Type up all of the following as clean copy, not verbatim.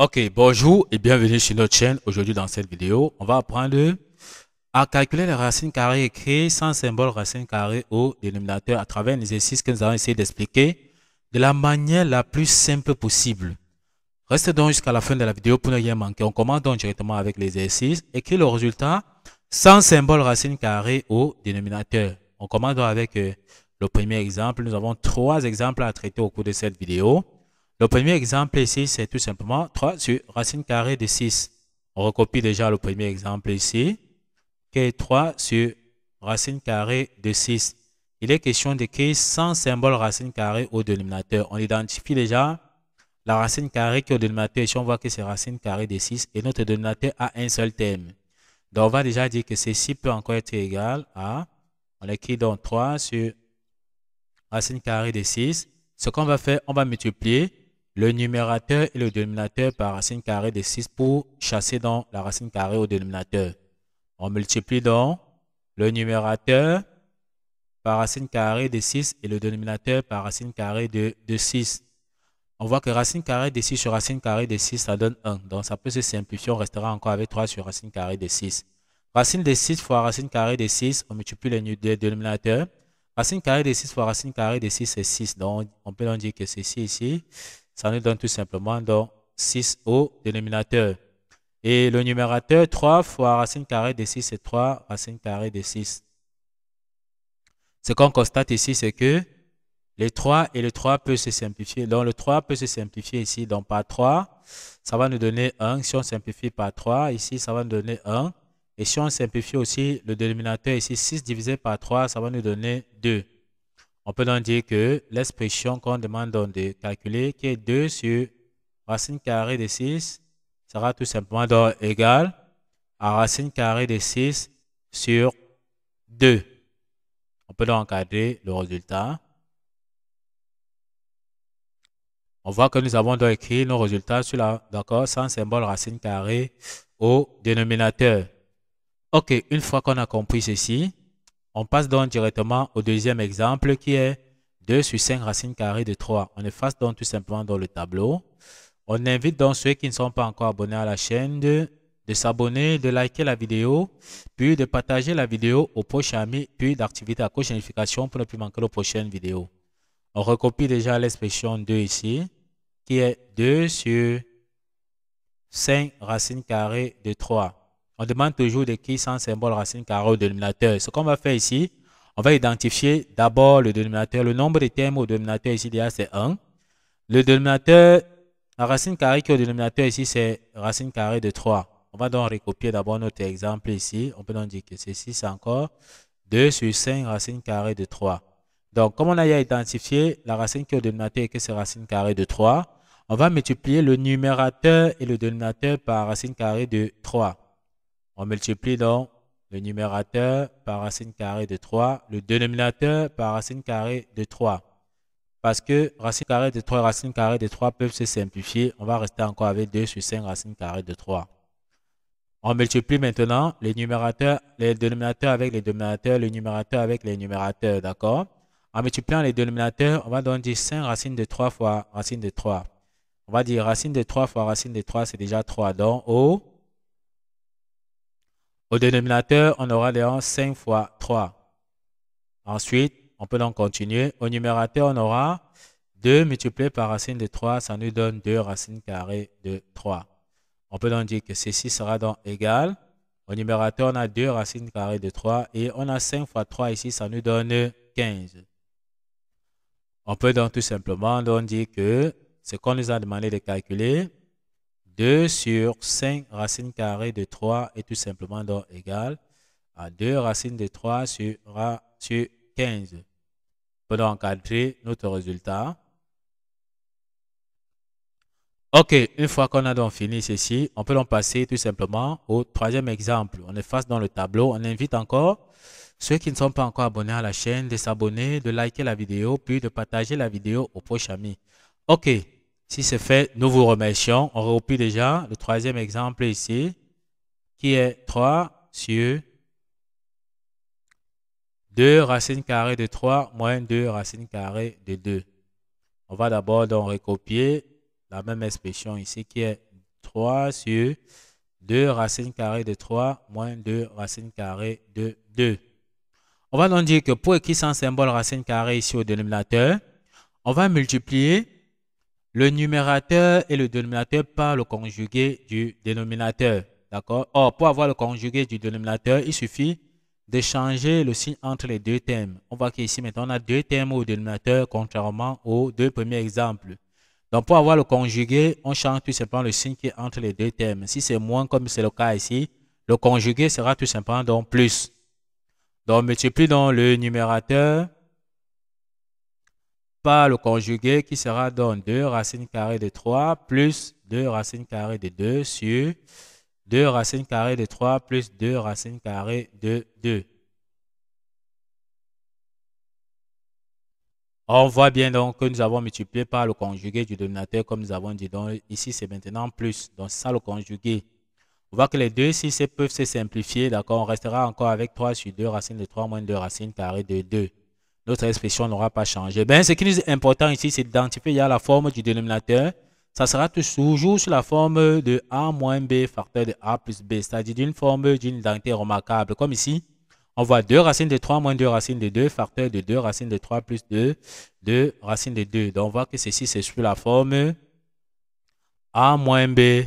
Ok, bonjour et bienvenue sur notre chaîne. Aujourd'hui, dans cette vidéo, on va apprendre à calculer les racines carrées écrites sans symbole racine carrée au dénominateur à travers un exercice que nous allons essayer d'expliquer de la manière la plus simple possible. Restez donc jusqu'à la fin de la vidéo pour ne rien manquer. On commence donc directement avec l'exercice. Écrire le résultat sans symbole racine carrée au dénominateur. On commence donc avec le premier exemple. Nous avons trois exemples à traiter au cours de cette vidéo. Le premier exemple ici, c'est tout simplement 3 sur racine carrée de 6. On recopie déjà le premier exemple ici, qui est 3 sur racine carrée de 6. Il est question d'écrire sans symbole racine carrée au dénominateur. On identifie déjà la racine carrée qui est au dénominateur. Ici, on voit que c'est racine carrée de 6 et notre dénominateur a un seul terme. Donc, on va déjà dire que ceci peut encore être égal à, on écrit donc 3 sur racine carrée de 6. Ce qu'on va faire, on va multiplier le numérateur et le dénominateur par racine carrée de 6 pour chasser donc la racine carrée au dénominateur. On multiplie donc le numérateur par racine carrée de 6 et le dénominateur par racine carrée de 6. On voit que racine carrée de 6 sur racine carrée de 6, ça donne 1. Donc, ça peut se simplifier. On restera encore avec 3 sur racine carrée de 6. Racine de 6 fois racine carrée de 6, on multiplie les dénominateurs. Racine carrée de 6 fois racine carrée de 6, c'est 6. Donc, on peut donc dire que ceci ici, ça nous donne tout simplement donc 6 au dénominateur. Et le numérateur, 3 fois racine carrée de 6, c'est 3 racine carrée de 6. Ce qu'on constate ici, c'est que les 3 et le 3 peuvent se simplifier. Donc, le 3 peut se simplifier ici. Donc, par 3, ça va nous donner 1. Si on simplifie par 3, ici, ça va nous donner 1. Et si on simplifie aussi le dénominateur ici, 6 divisé par 3, ça va nous donner 2. On peut donc dire que l'expression qu'on demande de calculer, qui est 2 sur racine carrée de 6, sera tout simplement donc égal à racine carrée de 6 sur 2. On peut donc encadrer le résultat. On voit que nous avons donc écrit nos résultats sur la, d'accord, sans symbole racine carrée au dénominateur. Ok, une fois qu'on a compris ceci, on passe donc directement au deuxième exemple qui est 2 sur 5 racine carrée de 3. On efface donc tout simplement dans le tableau. On invite donc ceux qui ne sont pas encore abonnés à la chaîne de s'abonner, de liker la vidéo, puis de partager la vidéo aux prochains amis, puis d'activer la cloche de notification pour ne plus manquer les prochaines vidéos. On recopie déjà l'expression 2 ici, qui est 2 sur 5 racine carrée de 3. On demande toujours d'écrire sans symbole racine carrée au dénominateur. Ce qu'on va faire ici, on va identifier d'abord le dénominateur. Le nombre de termes au dénominateur ici, déjà, c'est 1. Le dénominateur, la racine carrée qui est au dénominateur ici, c'est racine carrée de 3. On va donc recopier d'abord notre exemple ici. On peut donc dire que ceci, c'est encore 2 sur 5 racine carrée de 3. Donc, comme on a identifié la racine qui est au dénominateur et que c'est racine carrée de 3, on va multiplier le numérateur et le dénominateur par racine carrée de 3. On multiplie donc le numérateur par racine carrée de 3, le dénominateur par racine carrée de 3. Parce que racine carrée de 3 et racine carrée de 3 peuvent se simplifier, on va rester encore avec 2 sur 5 racine carrée de 3. On multiplie maintenant les numérateurs, les dénominateurs avec les dénominateurs, le numérateur avec les numérateurs, d'accord? En multipliant les dénominateurs, on va donc dire 5 racines de 3 fois racine de 3. On va dire racine de 3 fois racine de 3, c'est déjà 3. Donc, au dénominateur, on aura donc 5 fois 3. Ensuite, on peut donc continuer. Au numérateur, on aura 2 multiplié par racine de 3, ça nous donne 2 racines carrées de 3. On peut donc dire que ceci sera donc égal. Au numérateur, on a 2 racines carrées de 3 et on a 5 fois 3 ici, ça nous donne 15. On peut donc tout simplement donc dire que ce qu'on nous a demandé de calculer, 2 sur 5 racines carrées de 3 est tout simplement donc égal à 2 racines de 3 sur 15. On peut donc encadrer notre résultat. Ok, une fois qu'on a donc fini ceci, on peut donc passer tout simplement au troisième exemple. On efface dans le tableau. On invite encore ceux qui ne sont pas encore abonnés à la chaîne de s'abonner, de liker la vidéo, puis de partager la vidéo aux proches amis. Ok, si c'est fait, nous vous remercions. On recopie déjà le troisième exemple ici, qui est 3 sur 2 racines carrées de 3 moins 2 racines carrées de 2. On va d'abord donc recopier la même expression ici qui est 3 sur 2 racine carrée de 3 moins 2 racine carrée de 2. On va donc dire que pour écrire sans symbole racine carrée ici au dénominateur, on va multiplier le numérateur et le dénominateur par le conjugué du dénominateur. D'accord? Or, pour avoir le conjugué du dénominateur, il suffit de changer le signe entre les deux termes. On voit qu'ici, maintenant, on a deux termes au dénominateur, contrairement aux deux premiers exemples. Donc, pour avoir le conjugué, on change tout simplement le signe qui est entre les deux termes. Si c'est moins, comme c'est le cas ici, le conjugué sera tout simplement donc plus. Donc, on multiplie donc le numérateur par le conjugué qui sera donc 2 racine carrée de 3 plus 2 racine carrée de 2 sur 2 racine carrée de 3 plus 2 racine carrée de 2. On voit bien donc que nous avons multiplié par le conjugué du dénominateur comme nous avons dit. Donc ici c'est maintenant plus. Donc c'est ça le conjugué. On voit que les deux ici peuvent se simplifier. D'accord, on restera encore avec 3 sur 2 racine de 3 moins 2 racine carrée de 2. Notre expression n'aura pas changé. Ben, ce qui nous est important ici, c'est d'identifier la forme du dénominateur. Ça sera toujours sous la forme de A moins B facteur de A plus B, c'est-à-dire d'une forme d'une identité remarquable. Comme ici, on voit 2 racines de 3 moins 2 racines de 2 facteur de 2 racines de 3 plus 2 racines de 2. Donc, on voit que ceci, c'est sous la forme A moins B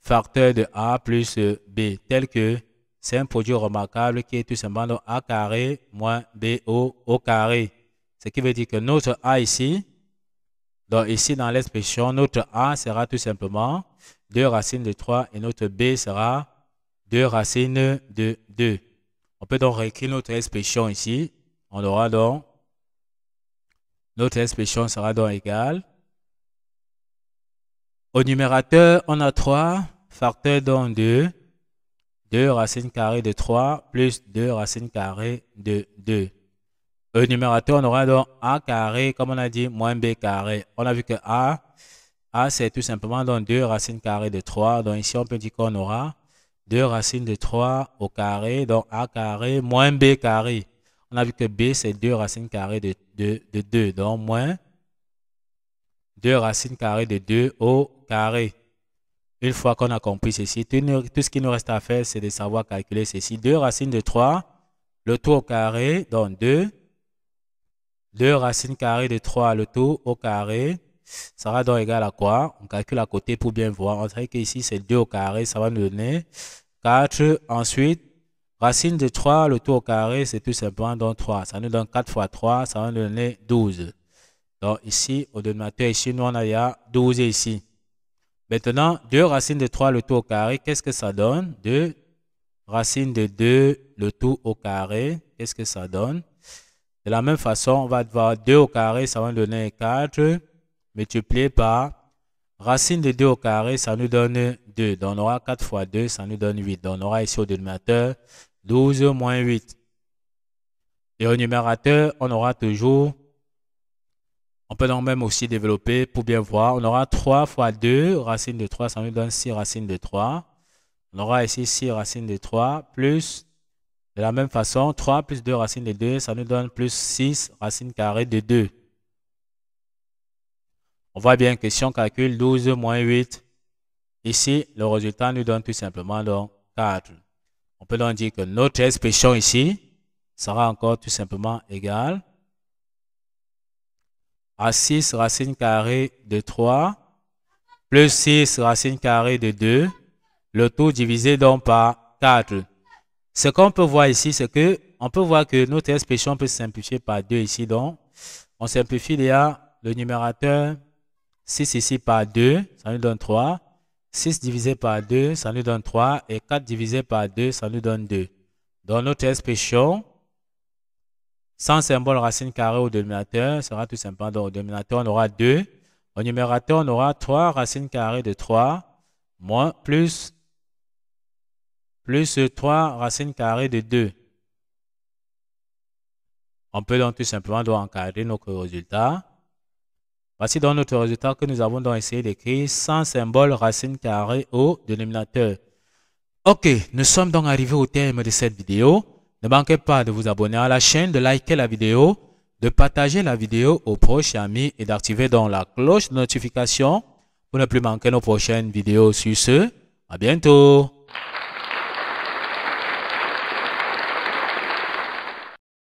facteur de A plus B, tel que c'est un produit remarquable qui est tout simplement A carré moins B au carré. Ce qui veut dire que notre A ici, donc ici dans l'expression, notre A sera tout simplement 2 racines de 3 et notre B sera 2 racines de 2. On peut donc réécrire notre expression ici. On aura donc, notre expression sera donc égale. Au numérateur, on a 3 facteur donc 2 racines carrées de 3 plus 2 racines carrées de 2. Au numérateur, on aura donc A carré, comme on a dit, moins B carré. On a vu que A c'est tout simplement donc 2 racines carrées de 3. Donc ici, on peut dire qu'on aura 2 racines de 3 au carré, donc A carré moins B carré. On a vu que B, c'est 2 racines carrées de 2, donc moins 2 racines carrées de 2 au carré. Une fois qu'on a compris ceci, tout ce qu'il nous reste à faire, c'est de savoir calculer ceci. 2 racines de 3, le tout au carré, donc 2 racines carrées de 3, le tout au carré, sera donc égal à quoi? On calcule à côté pour bien voir. On dirait qu'ici, c'est 2 au carré, ça va nous donner 4. Ensuite, racine de 3, le tout au carré, c'est tout simplement donc 3. Ça nous donne 4 fois 3, ça va nous donner 12. Donc ici, au dénominateur, ici, nous, on a il y a 12 ici. Maintenant, 2 racines de 3, le tout au carré, qu'est-ce que ça donne? 2 racines de 2, le tout au carré, qu'est-ce que ça donne? De la même façon, on va avoir 2 au carré, ça va nous donner 4, multiplié par racine de 2 au carré, ça nous donne 2. Donc, on aura 4 fois 2, ça nous donne 8. Donc, on aura ici au dénominateur 12 moins 8. Et au numérateur, on aura toujours... On peut donc même aussi développer pour bien voir. On aura 3 fois 2, racine de 3, ça nous donne 6 racines de 3. On aura ici 6 racines de 3, plus, de la même façon, 3 plus 2 racines de 2, ça nous donne plus 6 racines carrées de 2. On voit bien que si on calcule 12 moins 8, ici, le résultat nous donne tout simplement donc 4. On peut donc dire que notre expression ici sera encore tout simplement égale à 6 racines carrées de 3 plus 6 racines carrées de 2, le tout divisé donc par 4. Ce qu'on peut voir ici, c'est que on peut voir que notre expression peut se simplifier par 2 ici. Donc, on simplifie déjà le numérateur 6 ici par 2, ça nous donne 3. 6 divisé par 2, ça nous donne 3. Et 4 divisé par 2, ça nous donne 2. Donc, notre expression sans symbole racine carrée au dénominateur sera tout simplement, donc au dénominateur, on aura 2. Au numérateur, on aura 3 racines carrées de 3, moins, plus 3 racines carrées de 2. On peut donc tout simplement donc encadrer notre résultat. Voici donc notre résultat que nous avons donc essayé d'écrire sans symbole racine carrée au dénominateur. Ok, nous sommes donc arrivés au terme de cette vidéo. Ne manquez pas de vous abonner à la chaîne, de liker la vidéo, de partager la vidéo aux proches et amis et d'activer donc la cloche de notification pour ne plus manquer nos prochaines vidéos. Sur ce, à bientôt.